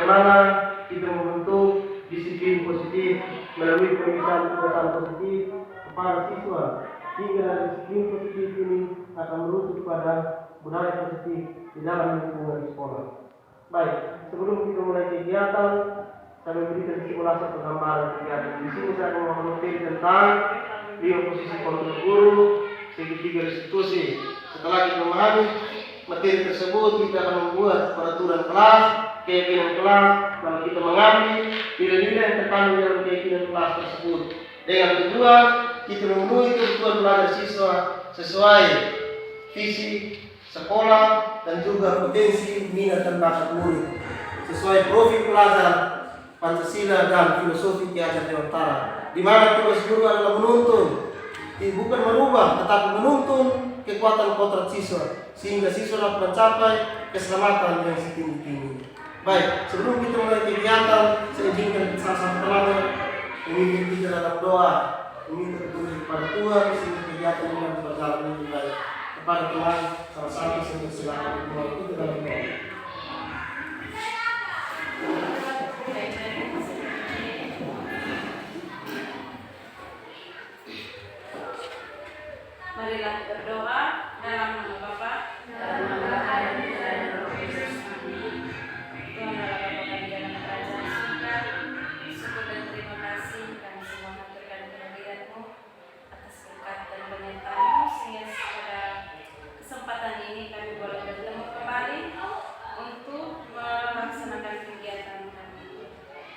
bagaimana kita membentuk disiplin positif melalui pemisahan kebiasaan positif kepada siswa, hingga disiplin positif ini akan merujuk pada budaya positif di dalam lingkungan sekolah. Baik, sebelum kita mulai kegiatan, saya memberikan simulasi penggambaran kegiatan. Di sini saya akan memateri tentang 5 posisi kontrol guru, segitiga restitusi. Setelah kita memahami materi tersebut, kita akan membuat peraturan kelas, keyakinan kelas, lalu kita mengambil nilai-nilai yang terkandung dalam keyakinan kelas tersebut. Dengan tujuan kita memenuhi kebutuhan belajar siswa sesuai visi sekolah dan juga potensi minat dan bakat murid, sesuai profil pelajar Pancasila dan filosofi Ki Hajar Dewantara, di mana tugas guru adalah menuntun, bukan merubah, tetapi menuntun kekuatan kodrat siswa sehingga siswa dapat mencapai keselamatan yang setinggi-tingginya. Baik, sebelum kita mulai kegiatan, saya izinkan salah satu teman memimpin kita dalam doa, meminta petunjuk kepada Tuhan sehingga kegiatan ini dapat berjalan dengan baik. Kepada Tuhan, salah satu saya silakan berdoa kita dalam doa. Marilah berdoa dalam nama Bapa dan nama Anak dan Roh Kudus. Tuhan adalah Bapa kami dalam kerajaan surga. Syukur dan terima kasih kami semua mengaturkan kehadiran-Mu atas berkat dan penyertaan-Mu sehingga pada kesempatan ini kami boleh bertemu kembali untuk melaksanakan kegiatan kami.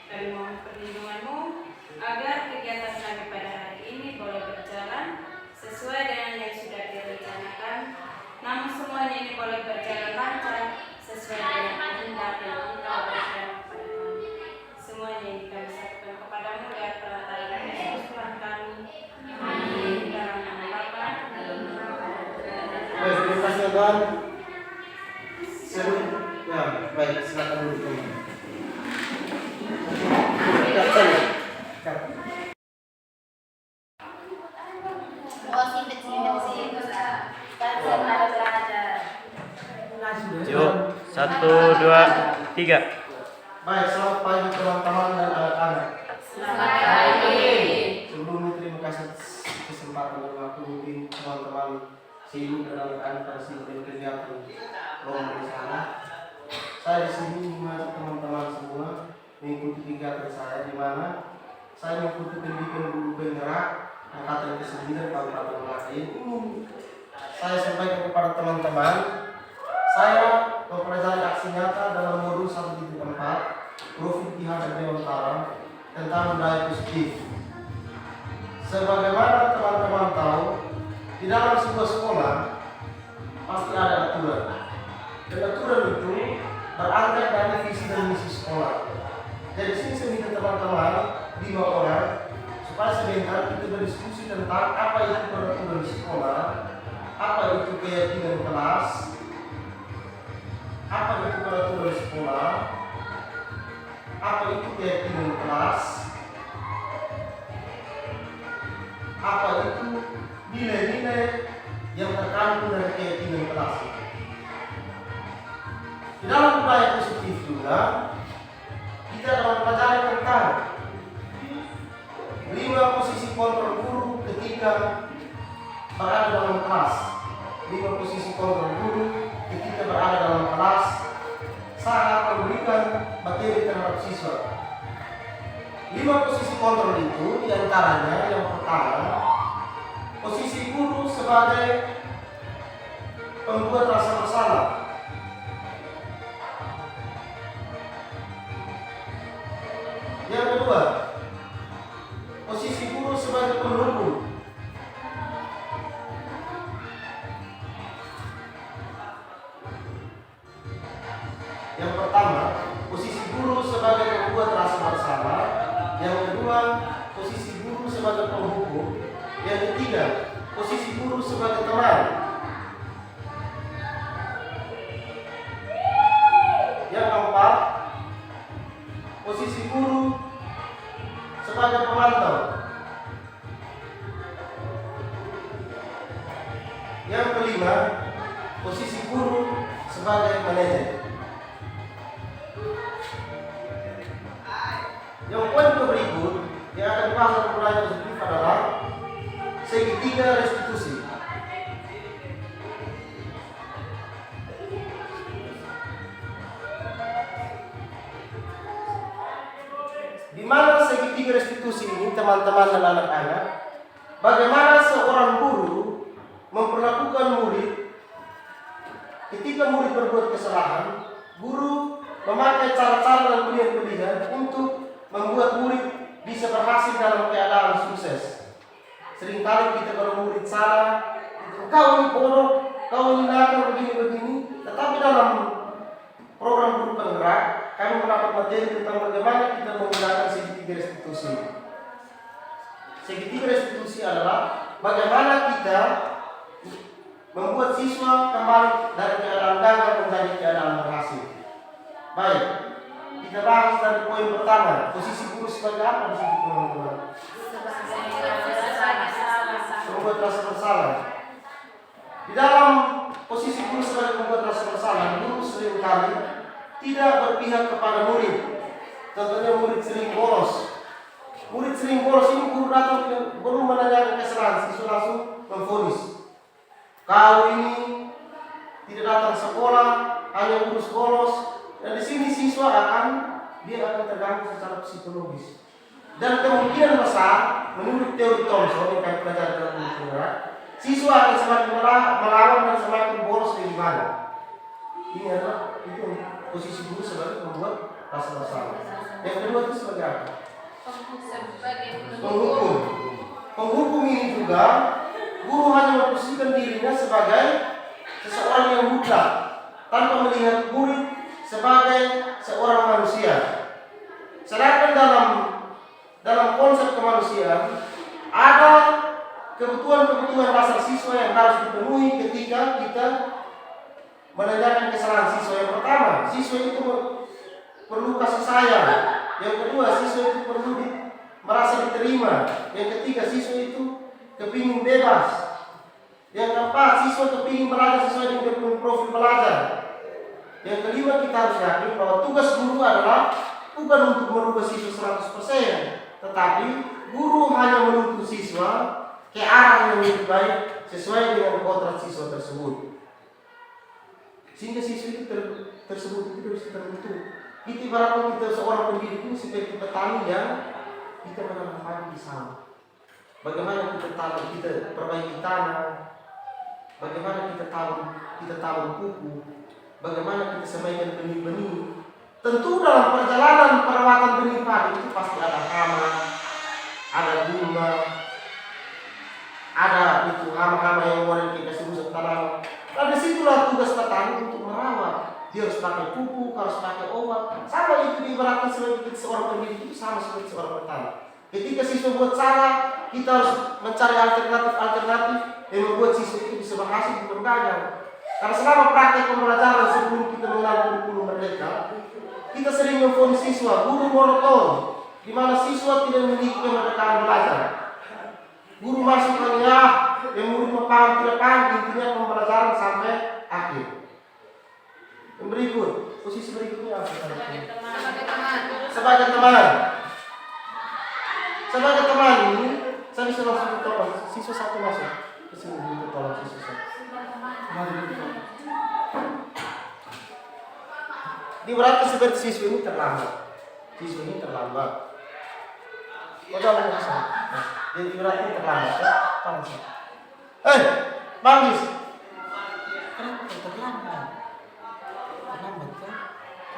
Kami mohon perlindungan-Mu agar kegiatan kami pada hari ini boleh berjalan sesuai dengan yang sudah direncanakan, namun semuanya ini boleh berjalan lancar sesuai dengan kehendak yang Engkau berikan kepada kami. Semuanya ini kami serahkan kepadamu lewat perantaraan Yesus Tuhan kami. Amin. Dalam nama Bapa dan nama Anak dan Roh Kudus. Baik, terima kasih Tuhan. Ya, baik, silakan dulu. Yuk, 1, 2, 3. Baik, selamat pagi teman-teman dan anak-anak. Selamat pagi. Sebelumnya terima kasih atas kesempatan dan waktu mungkin teman-teman sibuk dan anak-anak pada sibuk dengan kegiatan lomba di sana. Saya di sini mengajak teman-teman semua mengikuti kegiatan saya, di mana saya mengikuti pendidikan guru penggerak angkatan ke-9 Kabupaten Melayu. Saya sampaikan kepada teman-teman, saya mempelajari aksi nyata dalam modul 1.4 Profil Ki Hajar Dewantara tentang budaya positif. Sebagaimana teman-teman tahu, di dalam sebuah sekolah pasti ada aturan. Dan aturan itu berangkat dari visi dan misi sekolah. Jadi sini saya minta teman-teman 5 orang supaya sebentar kita berdiskusi tentang apa itu peraturan sekolah, apa itu keyakinan kelas, apa itu peraturan sekolah, apa itu keyakinan kelas, apa itu nilai-nilai yang terkandung dari keyakinan kelas. Di dalam budaya positif juga kita akan mempelajari tentang 5 posisi kontrol guru ketika berada dalam kelas. 5 posisi kontrol guru ketika berada dalam kelas saat memberikan materi terhadap siswa. 5 posisi kontrol itu diantaranya yang pertama, posisi guru sebagai pembuat rasa bersalah. Yang kedua, posisi guru sebagai pendukung. Yang pertama, posisi guru sebagai pembuat rasa bersalah. Yang kedua, posisi guru sebagai penghukum. Yang ketiga, posisi guru sebagai teman. Yang keempat, posisi guru sebagai pemantau. Yang kelima, posisi guru sebagai manajer. Yang poin berikut yang akan dibahas dalam penilaian positif adalah segitiga restitusi. Di mana segitiga restitusi ini, teman-teman dan anak-anak, bagaimana seorang guru memperlakukan murid ketika murid berbuat kesalahan. Guru memakai cara-cara dan pilihan-pilihan untuk membuat murid bisa berhasil dalam keadaan sukses. Seringkali kita kalau murid salah, kau ini bodoh, kau ini nakal, begini-begini. Tetapi dalam program guru penggerak, kami mendapat materi tentang bagaimana kita menggunakan segitiga restitusi. Segitiga restitusi adalah bagaimana kita membuat siswa kembali dari keadaan gagal menjadi keadaan berhasil. Baik, kita bahas dari poin pertama. Posisi guru sebagai apa di sini, teman-teman? Membuat rasa bersalah. Di dalam posisi guru sebagai membuat rasa bersalah, guru seringkali tidak berpihak kepada murid. Contohnya murid sering bolos. Murid sering bolos ini guru datang belum menanyakan kesalahan, siswa langsung memvonis. Kau ini tidak datang sekolah, hanya urus bolos. Dan di sini siswa akan terganggu secara psikologis. Dan kemungkinan besar, menurut teori Thomson yang kami pelajari dalam buku penggerak, siswa akan semakin melawan dan semakin bolos lebih banyak. Ini adalah itu posisi guru sebagai membuat rasa bersalah. Yang kedua itu sebagai apa? Penghukum. Penghukum ini juga guru hanya memposisikan dirinya sebagai seseorang yang mutlak tanpa melihat murid sebagai seorang manusia. Sedangkan dalam konsep kemanusiaan ada kebutuhan-kebutuhan dasar siswa yang harus dipenuhi ketika kita menanyakan kesalahan siswa. Yang pertama, siswa itu perlu kasih sayang. Yang kedua, siswa itu perlu merasa diterima. Yang ketiga, siswa itu kepingin bebas. Yang keempat, siswa kepingin belajar sesuai dengan dia punya profil belajar. Yang kelima, kita harus yakin bahwa tugas guru adalah bukan untuk merubah siswa 100%, tetapi guru hanya menuntun siswa ke arah yang lebih baik sesuai dengan kodrat siswa tersebut. Sehingga siswa itu tersebut itu harus terbentuk. Kita ibaratnya kita seorang pendidik itu seperti petani yang kita menanam padi di sawah. Bagaimana kita tanam, kita perbaiki tanah, bagaimana kita tabur pupuk, bagaimana kita semaikan benih-benih. Tentu dalam perjalanan perawatan benih padi itu pasti ada hama, ada bunga, ada itu hama-hama yang mau kita rusak tanaman. Dan disitulah tugas petani untuk merawat. Dia harus pakai pupuk, harus pakai obat. Sama itu diibaratkan sebagai seorang pendidik itu sama seperti seorang petani. Ketika siswa buat salah, kita harus mencari alternatif yang membuat siswa itu bisa berhasil bukan gagal. Karena selama praktek pembelajaran sebelum kita mengenal kurikulum mereka, kita sering memvonis siswa guru monoton, di mana siswa tidak memiliki kemerdekaan belajar. Guru masuk hanya yang murid paham tidak paham, intinya pembelajaran sampai akhir. Yang berikut, posisi berikutnya apa? Sebagai teman. Sebagai teman ini, saya bisa langsung tolong siswa satu masuk ke sini dulu, tolong siswa satu. Diberarti seperti siswa ini terlambat. Siswa ini terlambat. Oh, jangan bisa. Jadi berarti terlambat ya? Tolong sih. Manggis. Kenapa terlambat? Terlambat kan?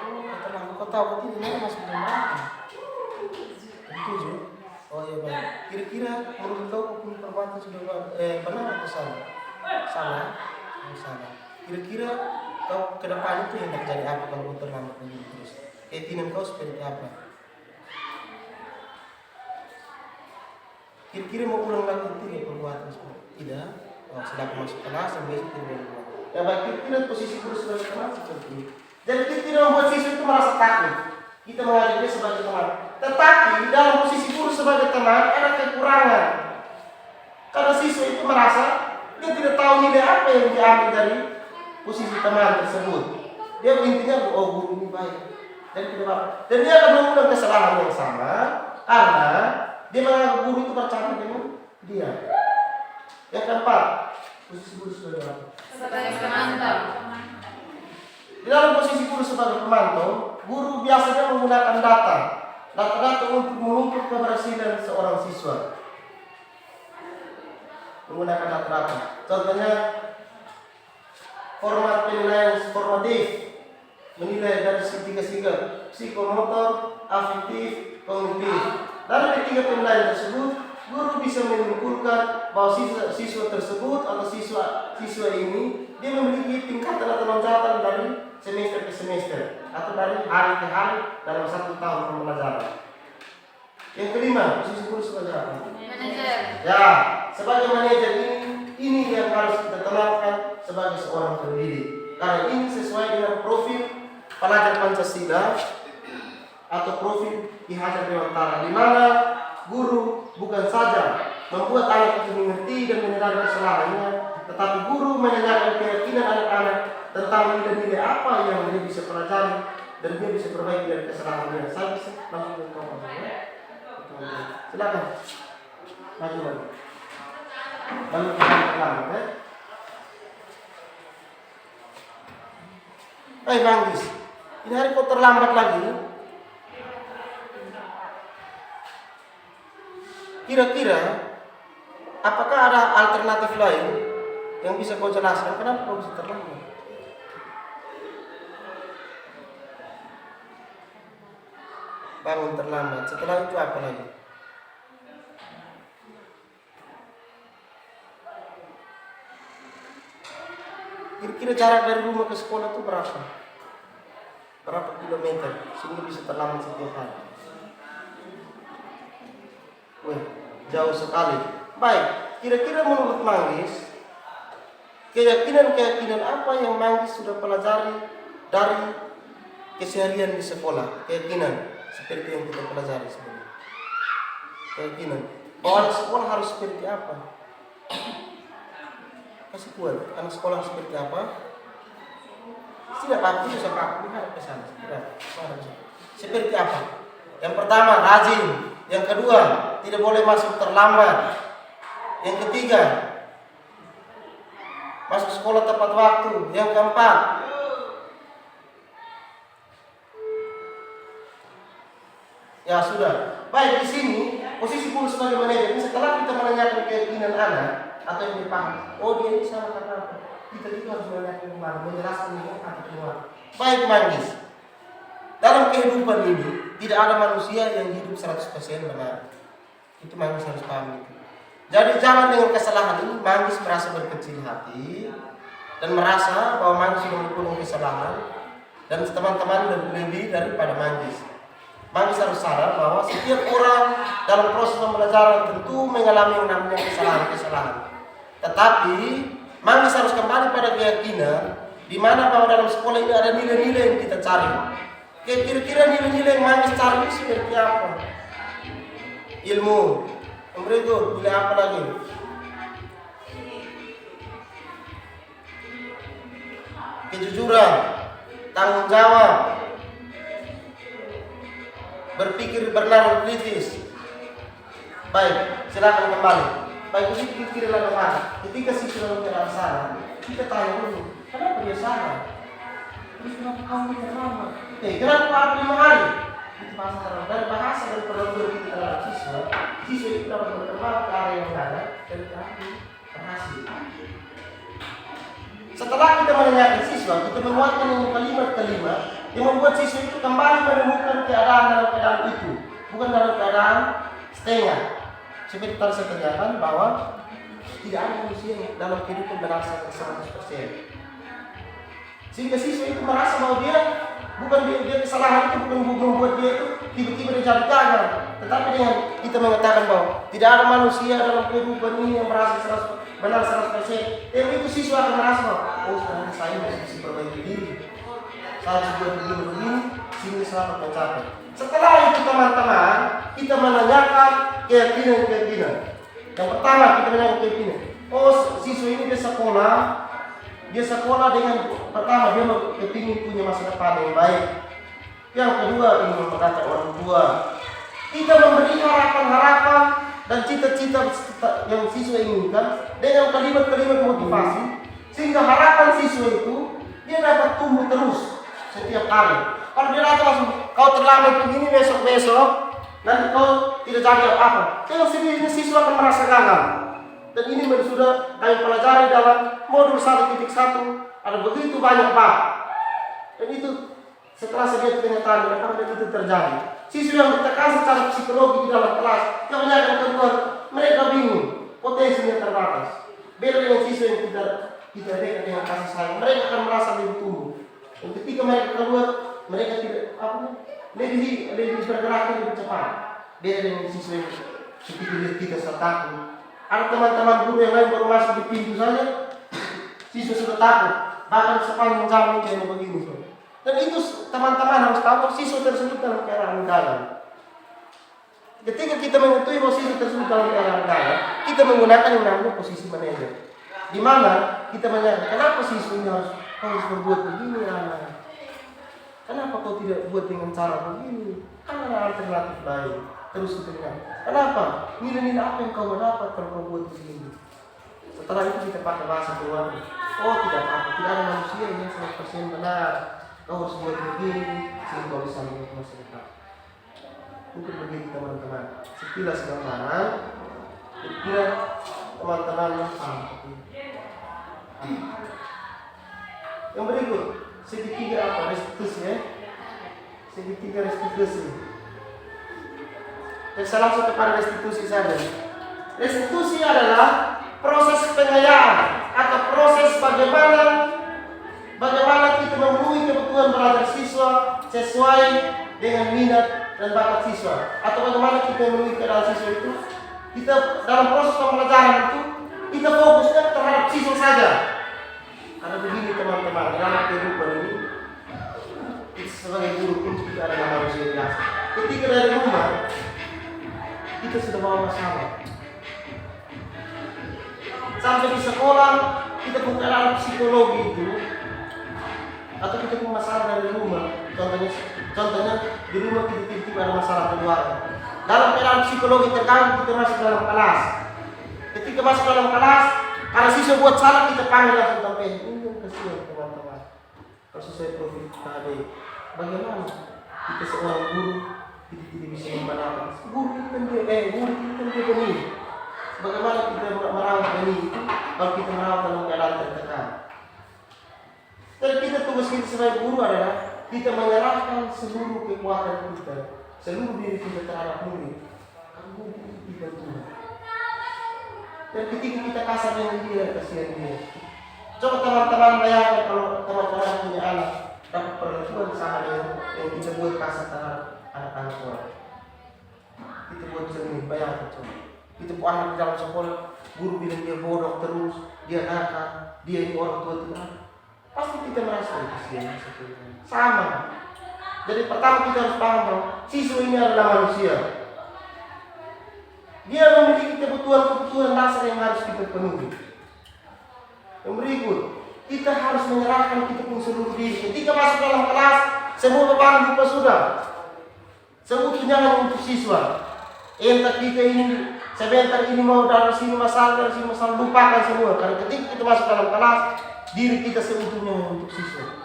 Oh, terlambat. Kau tahu berarti ini masih belum berapa? 7. Oh iya baik. Kira-kira menurut kau hukum perbuatan sudah benar atau salah? Salah. Oh, salah. Kira-kira kau ke depan itu yang terjadi apa kalau kau terlambat begini terus? Keinginan kau seperti apa? Kira-kira mau ulang lagi tidak perbuatan semua? Tidak. Oh, sedang masuk kelas dan besok tidak berbuat. Ya baik, kira-kira posisi guru sebagai teman seperti ini. Jadi kita tidak membuat siswa itu merasa takut. Kita mengajak dia sebagai teman. Tetapi dalam posisi guru sebagai teman ada kekurangan. Karena siswa itu merasa dia tidak tahu nilai apa yang diambil dari posisi teman tersebut. Dia intinya, oh guru ini baik. Jadi tidak apa. Dan dia akan mengulang kesalahan yang sama karena dia menganggap guru itu bercanda dengan dia. Yang keempat, posisi guru sebagai apa? Sebagai pemantau. Di dalam posisi guru sebagai pemantau, guru biasanya menggunakan data untuk mengukur keberhasilan seorang siswa. Menggunakan data. Contohnya, format penilaian formatif, menilai dari tiga psikomotor, afektif, kognitif. Dari ketiga penilaian tersebut, guru bisa menyimpulkan bahwa siswa tersebut atau siswa ini dia memiliki tingkatan atau loncatan dari semester ke semester atau dari hari ke hari dalam 1 tahun pembelajaran. Yang kelima, posisi guru sebagai apa? Manajer. Ya, sebagai manajer ini yang harus kita terapkan sebagai seorang pendidik. Karena ini sesuai dengan profil pelajar Pancasila atau profil Ki Hajar Dewantara, di mana guru bukan saja membuat anak itu mengerti dan menyadari kesalahannya, tetapi guru menanyakan keyakinan anak-anak tentang nilai-nilai apa yang dia bisa pelajari dan dia bisa perbaiki dari kesalahannya. Saya bisa langsung ke kawan ya. Silakan. Maju lagi. Lalu kita terlambat ya. Manggis, ini hari kok terlambat lagi? Kira-kira apakah ada alternatif lain yang bisa kau jelaskan kenapa kau bisa terlambat? Bangun terlambat, setelah itu apa lagi? Kira-kira jarak dari rumah ke sekolah itu berapa? Berapa kilometer sehingga bisa terlambat setiap hari? Wih, jauh sekali. Baik, kira-kira menurut Manggis, keyakinan apa yang Manggis sudah pelajari dari keseharian di sekolah? Keyakinan seperti yang kita pelajari sebenarnya. Keyakinan bahwa sekolah harus seperti apa? Kasih kuat, anak sekolah seperti apa? Tidak apa-apa, bisa pakai ke sana. Seperti apa? Yang pertama, rajin. Yang kedua, tidak boleh masuk terlambat. Yang ketiga, masuk sekolah tepat waktu. Yang keempat, ya sudah. Baik, di sini posisi guru sebagai manajer. Setelah kita menanyakan keyakinan anak atau yang dipaham, oh dia ini sama karena apa? Kita juga harus menanyakan menjelaskan dengan atau keluar. Baik, Manggis. Dalam kehidupan ini tidak ada manusia yang hidup 100% benar. Itu Manggis harus paham itu. Jadi jangan dengan kesalahan ini Manggis merasa berkecil hati dan merasa bahwa Manggis sudah melakukan kesalahan dan teman-teman lebih daripada Manggis. Manggis harus sadar bahwa setiap orang dalam proses pembelajaran tentu mengalami yang namanya kesalahan-kesalahan. Tetapi Manggis harus kembali pada keyakinan di mana bahwa dalam sekolah ini ada nilai-nilai yang kita cari. Kira-kira nilai-nilai yang Manggis cari ini seperti apa? Ilmu. Yang berikut, nilai apa lagi? Kejujuran, tanggung jawab, berpikir benar kritis. Baik, silakan kembali. Baik, ini pikirlah kembali. Ketika siswa yang salah, kita tanya dulu, kenapa dia salah? Terus kenapa kamu terlambat? Kenapa aku 5 hari? Itu bahasa dari bahasa dari perlakuan kita terhadap siswa itu dapat berkembang ke area yang lain dan berhasil. Setelah kita menanyakan siswa, kita menguatkan yang kalimat-kalimat yang membuat siswa itu kembali menemukan keadaan dalam keadaan itu, bukan dalam keadaan setengah. Seperti tadi saya katakan bahwa tidak ada manusia yang dalam kehidupan benar 100%. Sehingga siswa itu merasa bahwa dia kesalahan itu bukan membuat dia itu tiba-tiba dia jadi gagal. Tetapi dengan kita mengatakan bahwa tidak ada manusia dalam kehidupan ini yang merasa benar 100%. Itu siswa akan merasa bahwa oh sekarang saya harus perbaiki diri. Saya harus buat begini sehingga selalu mencapai. Setelah itu teman-teman, kita menanyakan keyakinan. Yang pertama kita menanyakan keyakinan. Oh siswa ini dia sekolah dengan pertama dia kepingin punya masa depan yang baik. Yang kedua, ini memperhatikan orang tua. Kita memberi harapan-harapan dan cita-cita yang siswa inginkan dengan kalimat-kalimat motivasi, sehingga harapan siswa itu dia dapat tumbuh terus setiap hari. Kalau dia datang langsung, kau terlambat begini besok-besok, nanti kau tidak jadi apa-apa, dengan sendirinya siswa akan merasa gagal. Dan ini sudah kami pelajari dalam modul 1.1, ada begitu banyak bab. Dan itu setelah saya kenyataan, apakah itu terjadi? Siswa yang ditekan secara psikologi di dalam kelas, kebanyakan keluar, mereka bingung, potensinya terbatas. Beda dengan siswa yang kita dekat dengan kasih sayang, mereka akan merasa lebih tumbuh. Dan ketika mereka keluar, mereka tidak lebih bergerak lebih cepat. Beda dengan siswa yang seperti kita takut. Ada teman-teman guru yang lain baru masuk di pintu saja, siswa sudah takut. Bahkan sepanjang jalan kayak begini. Dan itu teman-teman harus tahu siswa tersebut dalam keadaan gagal. Ketika kita mengetahui bahwa siswa tersebut dalam keadaan gagal, kita menggunakan yang namanya posisi manajer. Di mana kita menanyakan, kenapa siswa ini harus berbuat begini anak? Kenapa kau tidak buat dengan cara begini? Kan ada alternatif lain. Terus kita bilang, kenapa? Nilai-nilai apa yang kau mendapat kalau kau buat begini? Setelah itu kita pakai bahasa keluarga. Oh tidak apa-apa, tidak ada manusia yang 100% benar. Kau harus buat begini, sehingga kau bisa mengikuti masa depan. Mungkin begitu teman-teman. Sekilas gambaran, kira teman-teman yang paham. Yang berikut, segitiga apa? Restitusi ya. Segitiga restitusi. Saya langsung kepada restitusi saja. Restitusi adalah proses pengayaan atau proses bagaimana kita memenuhi kebutuhan belajar siswa sesuai dengan minat dan bakat siswa, atau bagaimana kita memenuhi keadaan siswa itu. Kita dalam proses pembelajaran itu kita fokusnya terhadap siswa saja. Karena begini teman-teman, dalam kehidupan ini kita sebagai guru pun kita adalah manusia biasa. Ketika dari rumah kita sudah bawa masalah, sampai di sekolah kita bukan dalam psikologi itu, atau kita punya masalah dari rumah. Contohnya di rumah kita tiba-tiba ada masalah keluarga. Dalam keadaan psikologi terganggu, kita masuk dalam kelas. Ketika masuk dalam kelas, kalau siswa buat salah kita panggil langsung sampai ini yang kasihan teman-teman. Kalau sesuai profil tadi, bagaimana kita seorang guru kita tidak bisa membenarkan guru itu kan dia benih. Bagaimana kita merawat benih itu kalau kita merawat dalam keadaan tertekan? Dan kita tugas kita sebagai guru adalah kita menyerahkan seluruh kekuatan kita, seluruh diri kita terhadap murid. Kamu dibantu Tuhan. Dan ketika kita kasar dengan dia, kasihan dia. Coba teman-teman bayangkan kalau teman-teman punya anak dapat perlakuan sama dengan yang kita buat kasar terhadap anak-anak orang. Kita buat cermin, bayangkan coba. Kita buat anak di dalam sekolah, guru bilang dia bodoh terus, dia nakal, dia ini orang tua tidak. Pasti kita merasa kasihan. Sama. Jadi pertama kita harus paham bahwa siswa ini adalah manusia. Dia memiliki kebutuhan-kebutuhan dasar yang harus kita penuhi. Yang berikut, kita harus menyerahkan kita pun seluruh diri. Ketika masuk dalam kelas, semua beban lupa sudah. Semua tunjangan untuk siswa. Entah kita ini sebentar ini mau dari sini masalah, lupakan semua. Karena ketika kita masuk dalam kelas, diri kita seutuhnya untuk siswa.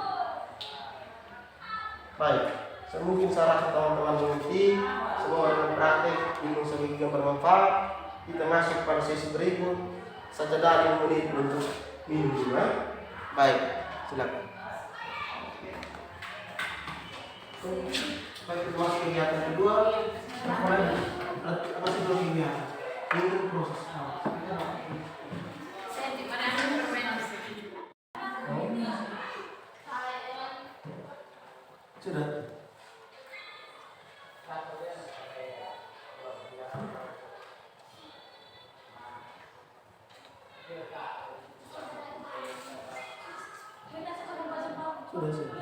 Baik. Mungkin saya rasa teman-teman mengerti. Semua dengan praktek ini sebagai yang bermanfaat. Kita masuk pada sesi berikut. Saja dari menit untuk minggu. Baik, silakan. Baik, kita masuk kegiatan kedua. Masih belum kegiatan. Ini proses. Sudah. Sudah.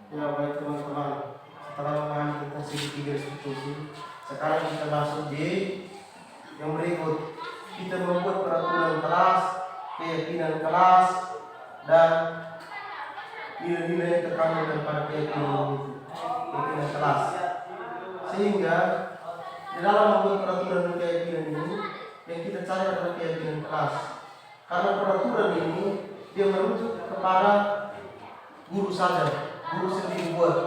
Ya baik teman-teman, setelah memahami tentang segitiga restitusi, sekarang kita masuk di Yang berikut, kita membuat peraturan kelas, keyakinan kelas, dan nilai-nilai yang terkandung daripada keyakinan kelas. Sehingga di dalam membuat peraturan dan keyakinan ini, yang kita cari adalah keyakinan kelas. Karena peraturan ini dia merujuk kepada guru saja, guru sendiri buat.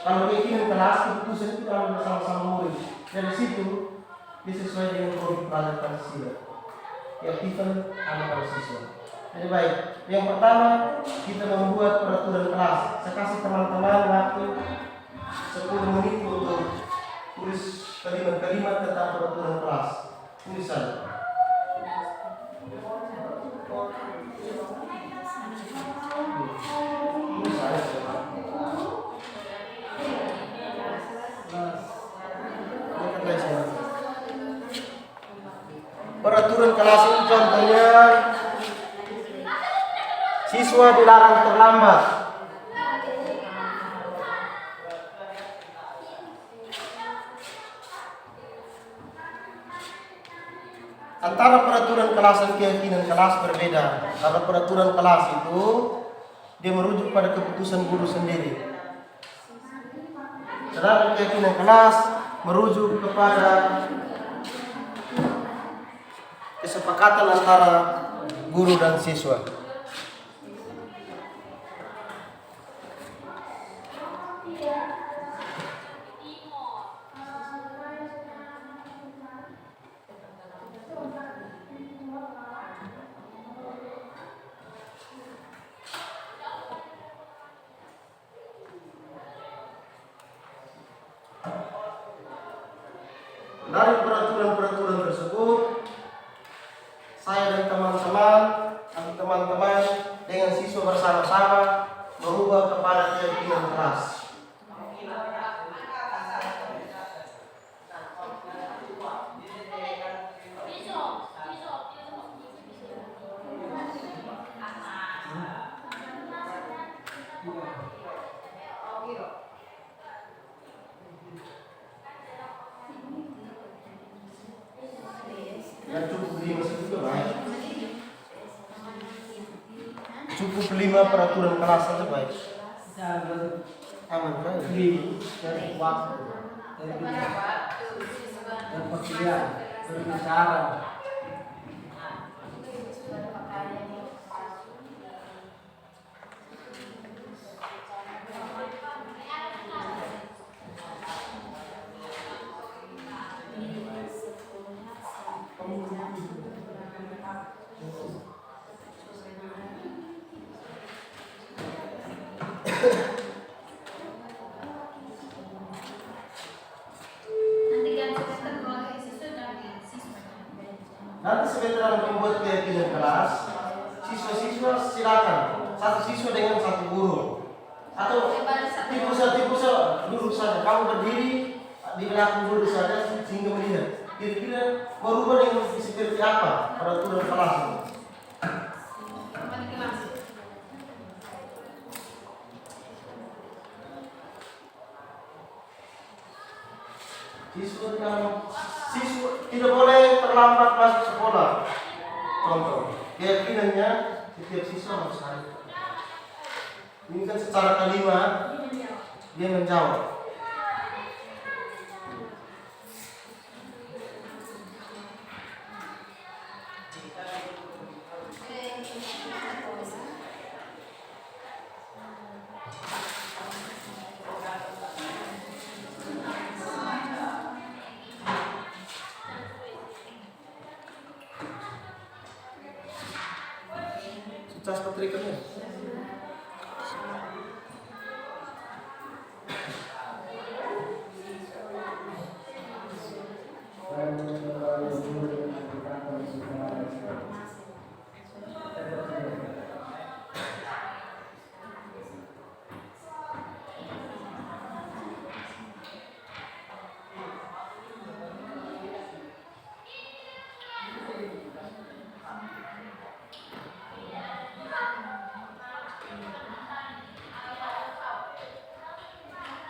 Kalau keyakinan kelas, keputusan kita harus bersama-sama murid. Dari situ disesuaikan dengan produk pelajar Pancasila, keaktifan anak siswa. Jadi baik, yang pertama kita membuat peraturan kelas. Saya kasih teman-teman waktu 10 menit untuk tulis kalimat-kalimat tentang peraturan kelas. Tulis saja. Peraturan kelas ini contohnya, siswa dilarang terlambat. Antara peraturan kelas dan keyakinan kelas berbeda. Karena peraturan kelas itu dia merujuk pada keputusan guru sendiri. Sedangkan keyakinan kelas merujuk kepada kesepakatan antara guru dan siswa. Dari peraturan-peraturan tersebut, saya dan teman-teman atau teman-teman dengan siswa bersama-sama merubah kepada keyakinan kelas. Dan cukup 5 segitu baik. Cukup 5 peraturan kelas saja baik. Aman kan? Dari waktu, dan pekerjaan, berbicara. Nanti sebentar membuat keyakinan kelas, siswa-siswa silakan satu siswa dengan satu guru, atau tipu guru saja. Kamu berdiri di belakang guru saja sehingga melihat kira-kira merubah dengan seperti apa peraturan kelas ini. Siswa tidak boleh terlambat masuk sekolah. Contoh, keyakinannya setiap siswa harus hadir. Ini kan secara kalimat dia menjawab. Sukses petrikannya.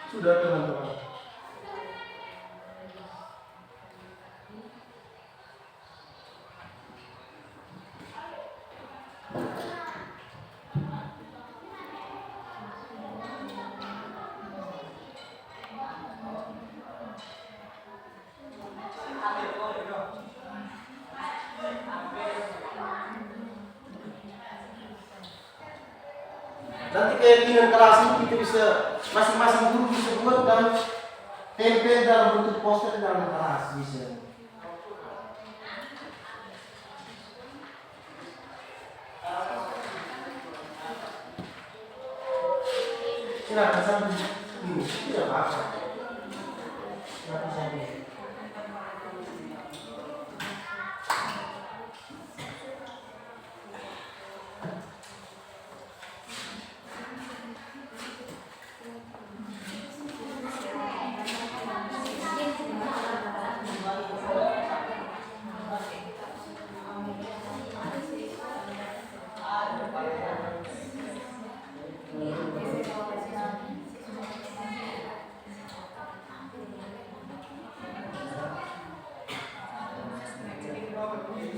Sudah teman-teman. nanti keyakinan kelas ini kita bisa masing-masing guru bisa buat dan tempel dalam bentuk poster di dalam kelas bisa. Silakan sambil ini tidak apa-apa. Silakan sambil.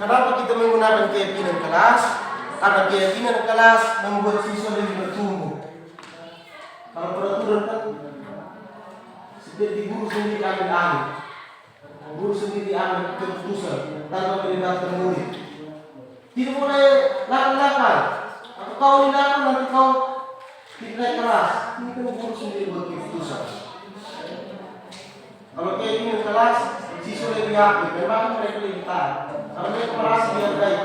Kenapa kita menggunakan keyakinan kelas? Karena keyakinan kelas membuat siswa lebih bertumbuh. Kalau peraturan kan seperti guru sendiri ambil alih, guru sendiri ambil keputusan tanpa melibatkan murid. Tidak boleh lakukan. Atau kau dilakukan nanti kau tidak kelas. Ini kan guru sendiri buat keputusan. Kalau keyakinan kelas siswa lebih aktif, memang mereka lebih tahan. Kalau mereka merasa dihargai.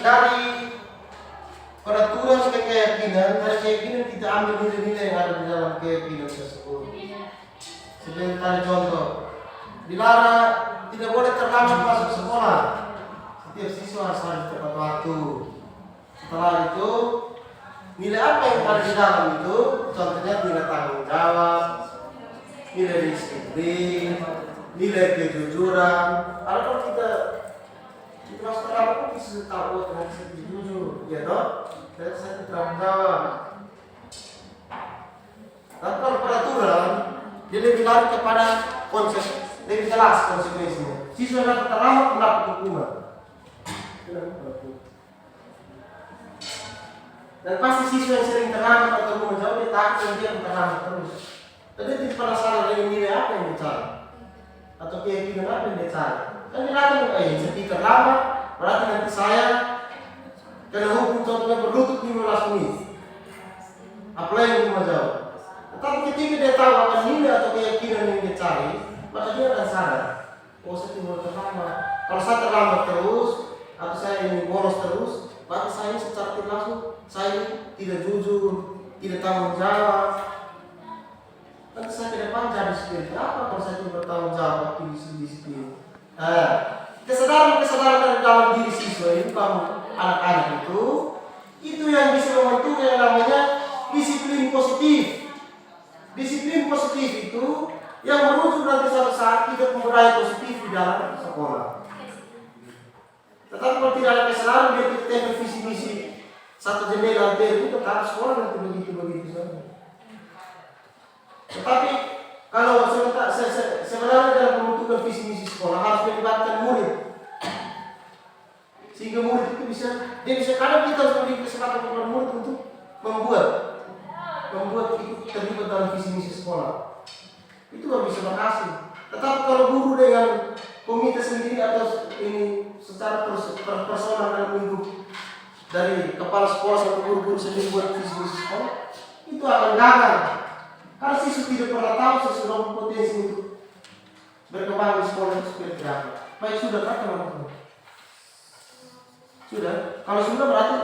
Dari peraturan ke keyakinan, dari keyakinan kita ambil nilai-nilai yang ada di dalam keyakinan tersebut. Sebentar contoh, dilarang tidak boleh terlambat masuk sekolah. Setiap siswa harus hadir tepat waktu. Setelah itu Nilai apa yang ada di dalam itu? Contohnya nilai tanggung jawab, nilai disiplin, nilai kejujuran. Kalau kita masuk terlalu pun bisa tahu dengan saya jujur, ya toh? Dan saya bertanggung jawab. Tapi kalau peraturan, dia lebih lari kepada konsep, lebih jelas konsekuensinya. Siswa yang terlambat mendapat hukuman. Dan pasti siswa yang sering terlambat atau menjauh dia takut dia terlambat terus. Jadi tidak pernah salah dengan nilai apa yang dicari atau keyakinan apa yang dicari. Kan dia datang jadi terlambat berarti nanti saya kena hukum contohnya berlutut 15 menit. Apalagi yang menjauh. Tetapi ketika dia tahu akan nilai atau keyakinan yang dia cari, maka dia akan sadar. Oh, saya tidak terlambat. Kalau saya terlambat terus atau saya ini bolos terus, berarti saya secara tidak langsung saya tidak jujur, tidak tanggung jawab. Nanti saya ke depan jadi seperti apa kalau saya tidak bertanggung jawab disiplin. Kesadaran dari dalam diri siswa ini, kamu anak-anak itu yang bisa membentuk yang namanya disiplin positif. Disiplin positif itu yang merujuk nanti suatu saat kita membudaya positif di dalam sekolah. Tetapi kalau tidak ada kesadaran dia kita tempel visi misi satu jendela itu tetap sekolah nanti begitu saja. Tetapi kalau sebenarnya dalam pembentukan visi misi sekolah harus melibatkan murid, sehingga murid itu dia bisa kadang kita harus memberi kesempatan kepada murid untuk membuat ikut terlibat dalam visi misi sekolah. Itu baru bisa berhasil. Tetapi kalau guru dengan komite sendiri atau ini secara personal dan minggu dari kepala sekolah sampai guru-guru sendiri buat visi misi sekolah, itu akan gagal. Karena siswa tidak pernah tahu sesuatu potensi untuk berkembang di sekolah itu seperti apa. Baik sudah kan teman-teman? Sudah. Kalau sudah berarti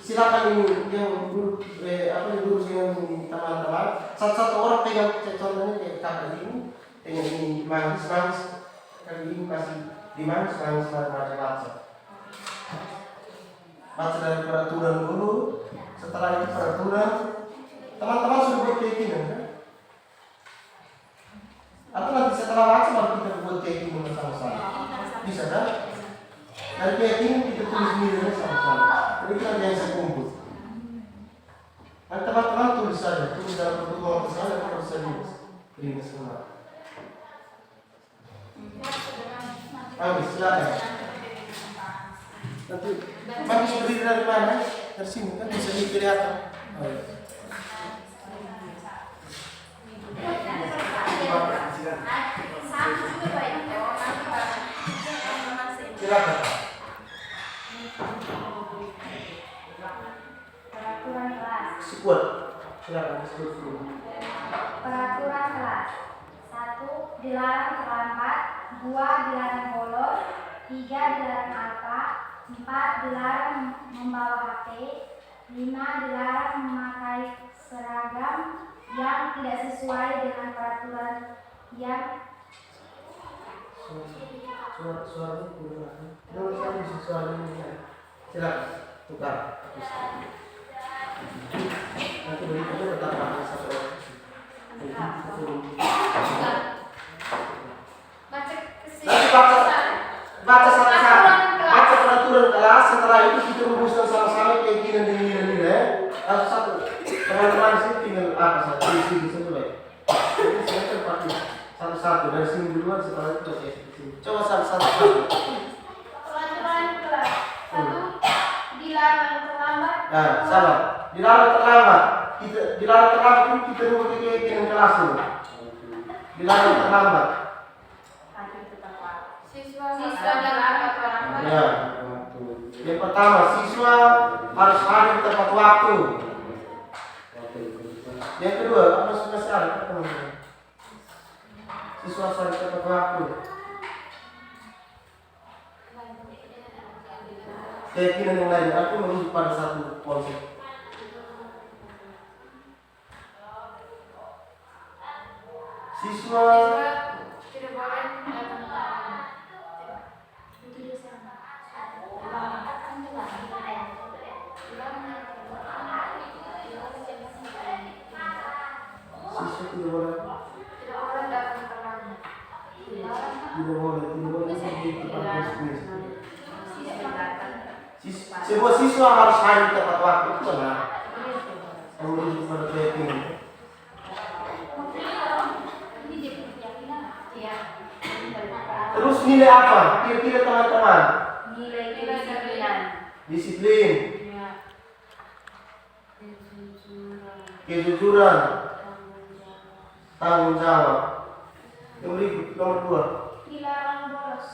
silakan ini yang guru guru yang teman-teman. Satu-satu orang pegang contohnya kayak kakak ini, dengan ini manis, kali ini kasih dimanis baca. Baca dari peraturan dulu. Setelah itu peraturan. Teman-teman sudah buat keyakinan kan? Atau nanti setelah baca baru kita buat keyakinan bersama-sama. Bisa kan? Dari keyakinan kita tulis nilainya sama-sama. Jadi kita biasa kumpul. Dan teman-teman tulis saja, tulis dalam protokol kesalahan dan harus saja ini semua. Bagus, silakan. Nanti bagus berdiri dari mana? Dari sini kan bisa dilihat. Silakan. Peraturan kelas. Sekuat. Silakan disebut dulu. Peraturan kelas. 1. Dilarang terlambat. 2. Dilarang bolos. 3. Dilarang alfa. 4. Dilarang membawa HP. 5. Dilarang memakai seragam yang tidak sesuai dengan peraturan yang Suara kurang. Saya bisa suaranya. Silakan. Tukar. Nanti berikutnya tetap pakai satu orang. Baca sama-sama. Baca peraturan kelas. Setelah itu kita rumuskan sama-sama keyakinan dan nilai-nilai. Lalu satu. Teman-teman sini tinggal apa saja. Isi sesuai. Jadi saya terpakai satu-satu dari sini duluan setelah itu pakai sini. Coba satu-satu. peraturan kelas. 1. Dilarang terlambat. Nah, sabar. Dilarang terlambat. Dilarang terlambat itu kita rubah keyakinan kelas dulu. Dilarang terlambat. Siswa dilarang terlambat. Ya. Yang pertama, siswa harus hadir tepat waktu. Yang kedua, apa spesial? Siswa harus tepat waktu. Keyakinan yang lain, aku merujuk pada satu konsep. Siswa tidak boleh Tidak boleh pergi ke tempat bisnis. Siswa datang. Semua siswa harus hadir tepat waktu, itu benar. Menurut pada keyakinan. Ini dia punya keyakinan. Iya. Terus nilai apa? Kira-kira teman-teman. Nilai kedisiplinan. Disiplin, Iya. kejujuran, tanggung jawab. Yang berikut nomor 2. Dilarang bolos.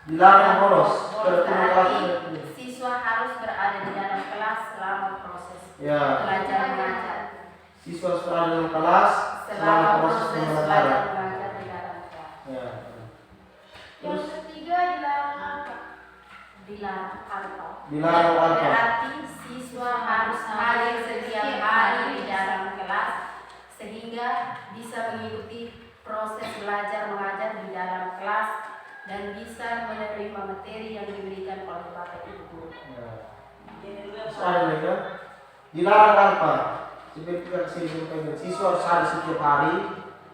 Dilarang bolos. Peraturan kelas. Berarti siswa harus berada di dalam kelas selama proses Ya, belajar mengajar. siswa harus berada dalam kelas selama Selama proses proses belajar pembelajaran. mengajar di dalam kelas. Ya. Yang ketiga dilarang apa? Dilarang apa? Dilarang apa? Berarti siswa harus hadir setiap hari di dalam kelas sehingga bisa mengikuti proses belajar mengajar di dalam kelas dan bisa menerima materi yang diberikan oleh Bapak Ibu guru. Soalnya mereka dilarang apa? Seperti yang saya sampaikan, siswa harus hadir setiap hari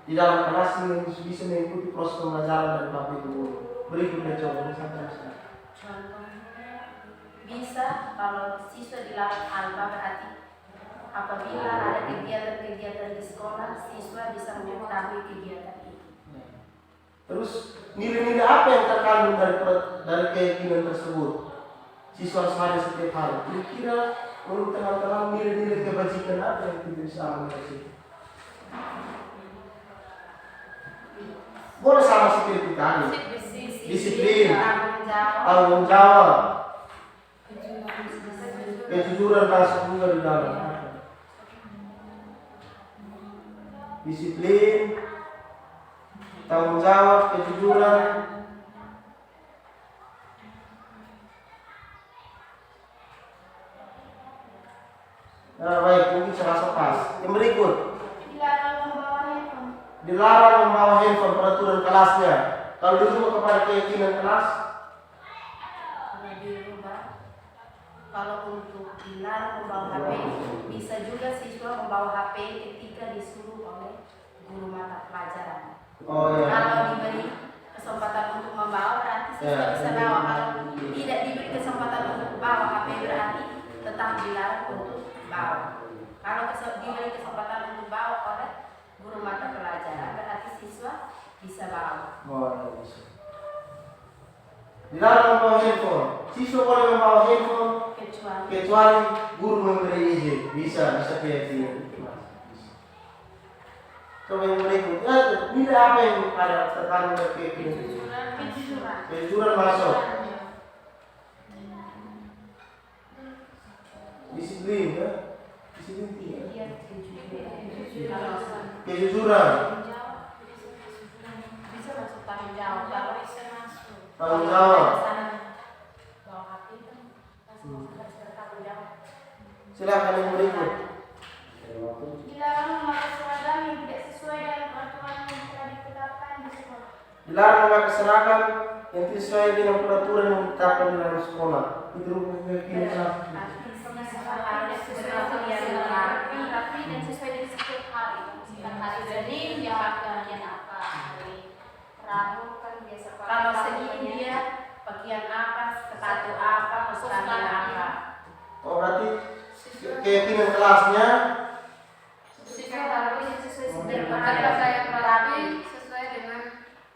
di dalam kelas yang bisa mengikuti proses pembelajaran dari Bapak Ibu guru. Berikutnya coba misalkan. Contohnya bisa kalau siswa dilarang alfa berarti apabila ada kegiatan-kegiatan di sekolah siswa bisa mengetahui kegiatan itu. Terus nilai-nilai apa yang terkandung dari keyakinan tersebut? Siswa harus hadir setiap hari. Kira-kira menurut teman-teman nilai-nilai kebajikan apa yang kita bisa ambil dari situ? Boleh sama seperti tadi. Disiplin, tanggung jawab, kejujuran masuk juga di dalam. Disiplin, tanggung jawab, kejujuran. Nah, baik, mungkin serasa pas. Yang berikut, Dilarang membawa handphone. dilarang membawa handphone, peraturan kelasnya. Kalau dirubah kepada keyakinan kelas, Kalau dirubah, kalau untuk dilarang membawa HP, bisa juga siswa membawa HP ketika disuruh oleh guru mata pelajaran. oh ya, Kalau diberi kesempatan untuk membawa, berarti siswa Ya. bisa bawa. Kalau tidak diberi kesempatan untuk bawa HP, berarti tetap dilarang untuk bawa. Kalau diberi kesempatan untuk bawa oleh guru mata pelajaran, berarti siswa bisa bawa. oh ya bisa. Dilarang membawa handphone. Siswa boleh membawa handphone kecuali guru memberi izin. Bisa keyakinan. Coba yang berikut, nilai apa yang ada terkandung dari keyakinan? Kejujuran. Kejujuran masuk. Disiplin ya. Disiplin tidak. Iya, kalau Kejujuran, bisa masuk tanggung jawab. Kalau bisa masuk tanggung jawab. bawa HP kan harus tanggung jawab. Silakan yang berikut. Dilarang memakai seragam yang tidak sesuai dengan peraturan yang telah ditetapkan di sekolah. Dilarang memakai seragam yang tidak sesuai dengan peraturan yang ditetapkan di dalam sekolah. Itu keyakinan kelas. Siswa harus berpakaian rapi. Rapi dan sesuai dengan setiap hari. Misalkan hari Senin dia pakai pakaian apa, hari Rabu kan biasa pakai Kalau pakaian Senin dia pakaian apa, sepatu apa, kostum apa. Oh berarti keyakinan kelasnya siswa harus sesuai setiap Berpakaian hari. rapi Sesuai dengan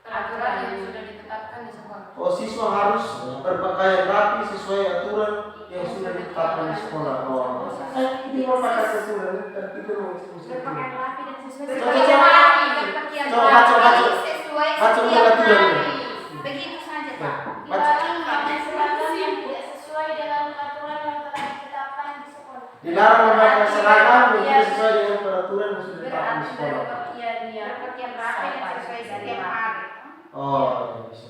peraturan yang sudah ditetapkan di sekolah. oh siswa harus berpakaian rapi sesuai aturan yang sudah ditetapkan di sekolah. Oh, ini mau pakai aturan dan kita mau Berpakaian rapi dan sesuai Coba, setiap coba. hari. Berpakaian Coba, rapi baca. sesuai Baca setiap aturan. hari. Begitu saja Pak. Baca. Dilarang memakai seragam yang tidak sesuai dengan peraturan yang telah ditetapkan di sekolah. dilarang memakai seragam yang tidak sesuai dengan peraturan yang sudah ditetapkan di Berarti sekolah. berpakaian yang Berpakaian rapi dan sesuai setiap hari. Oh, ya bisa.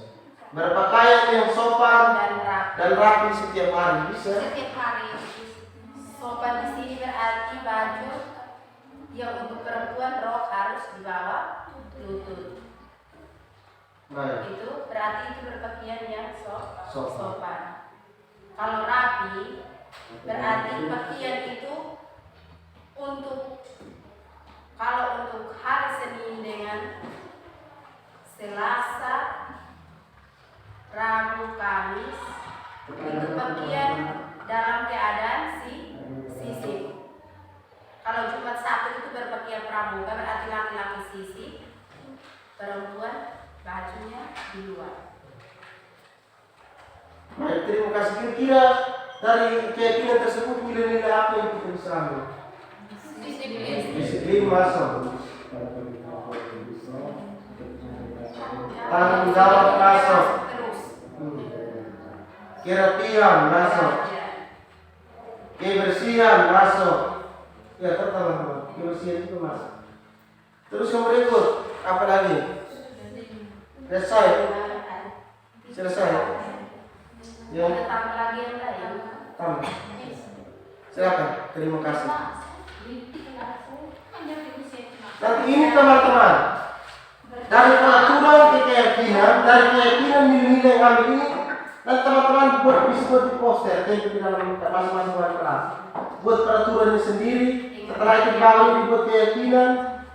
Berpakaian yang sopan dan rapi. dan rapi setiap hari bisa. Setiap hari. Sopan di sini berarti baju yang untuk perempuan rok harus di bawah lutut. Baik. Itu berarti itu berpakaian yang Sopan. sopan. Kalau rapi berarti pakaian itu untuk kalau untuk hari Senin dengan Selasa, Rabu, Kamis itu bagian dalam keadaan sisip. Kalau Jumat, Sabtu itu berpakaian pramuka, berarti laki-laki sisip, perempuan bajunya di luar. Baik, terima kasih. Kira-kira dari keyakinan tersebut nilai-nilai apa yang kita bisa ambil? Disiplin masuk. Tanggung jawab masuk. Kerapian masuk. Kebersihan masuk. Ya, teman-teman, kebersihan itu masuk. Terus yang berikut, apa lagi? Selesai. Ya. Ada tambah lagi yang lain. Tambah. Silakan. Terima kasih. Nanti ini teman-teman, dari peraturan ke keyakinan, dari keyakinan nilai-nilai yang ambil ini, dan teman-teman bisa buat di poster, tempel di dalam masing-masing kelas. Buat peraturannya sendiri, setelah itu baru dibuat keyakinan,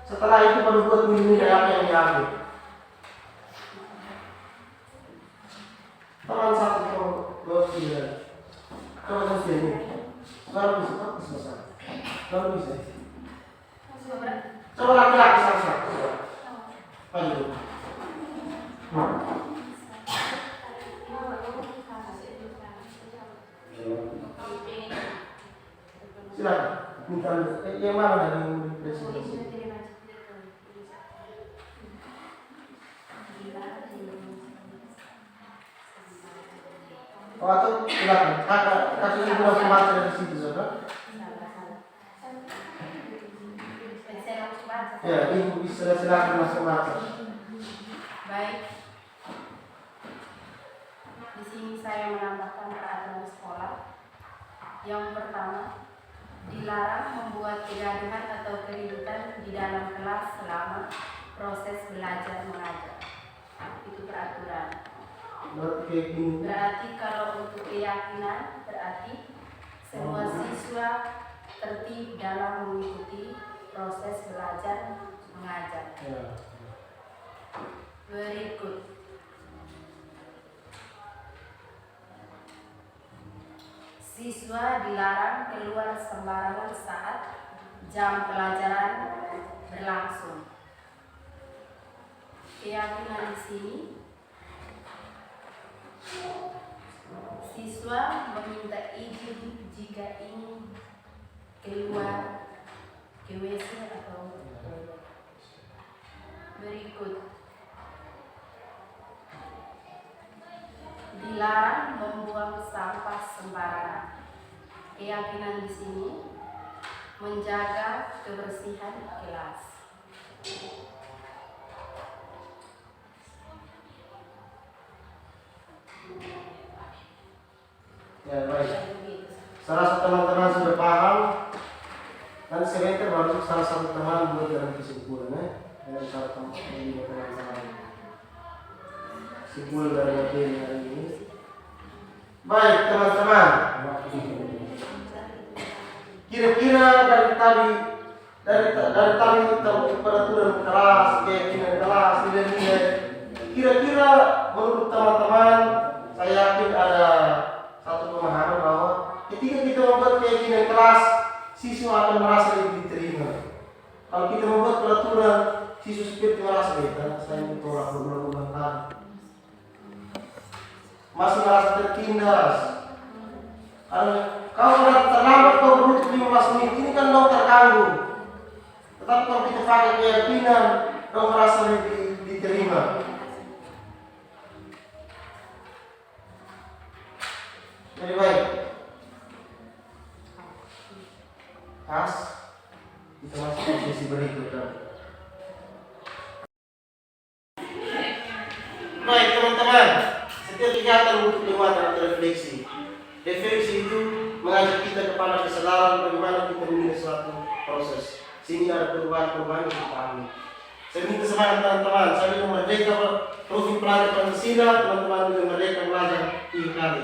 setelah itu baru buat nilai-nilai apa yang diambil. Teman satu kalau ini, baru bisa selesai. Baru bisa. Coba laki-laki satu-satu. Lanjut. Silakan. Minta yang mana dari presentasi? Oh, atau silakan. Kakak ibu langsung baca dari situ, saudara. Ya, ibu bisa silakan langsung baca. Baik. Di sini saya menambahkan peraturan sekolah. Yang pertama, dilarang membuat kegaduhan atau keributan di dalam kelas selama proses belajar mengajar. Itu peraturan. Berarti kalau untuk keyakinan, berarti semua siswa tertib dalam mengikuti proses belajar mengajar. Berikut. Siswa dilarang keluar sembarangan saat jam pelajaran berlangsung. Keyakinan di sini, siswa meminta izin jika ingin keluar ke WC atau berikut. Dilarang membuang sampah sembarangan. Keyakinan di sini menjaga kebersihan kelas. Ya, baik. Salah satu teman-teman sudah paham. Nanti sebentar baru salah satu teman buat dalam kesimpulannya. Dari salah satu teman-teman simpul dari materi hari ini. Baik teman-teman. Kira-kira dari tadi peraturan kelas, keyakinan kelas, nilai-nilai. Kira-kira menurut teman-teman, saya yakin ada satu pemahaman bahwa ketika kita membuat keyakinan kelas, siswa akan merasa lebih diterima. Kalau kita membuat peraturan, siswa seperti merasa beda. Saya ditolak berulang-ulang kali. Masih merasa tertindas. Kalau terlambat kau berutuk 15 menit, ini kan dong terganggu. Tetapi kalau kita pakai keyakinan, dong merasa lebih diterima. Jadi baik. Kita masuk ke sesi berikutnya. Baik teman-teman, setiap kegiatan butuh lewat dan refleksi. Refleksi itu mengajak kita kepada kesadaran bagaimana kita menilai suatu proses, sehingga ada perubahan-perubahan yang kita alami. Saya minta semangat teman-teman, saya ingin merdeka profil pelajar Pancasila, teman-teman ingin merdeka belajar IKB.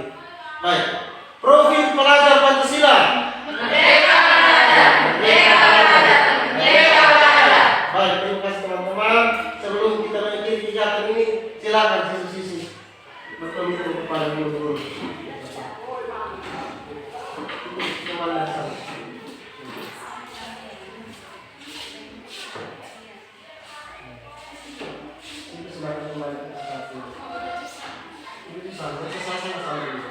Baik, profil pelajar Pancasila. Merdeka belajar, merdeka belajar, merdeka belajar. Baik, terima kasih teman-teman. Sebelum kita mengakhiri kegiatan ini, silakan sisi-sisi bertemu. untuk kepada guru-guru. Kemana sama? Itu semakin kembali ke satu. Itu sama, sama ini.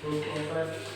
Untuk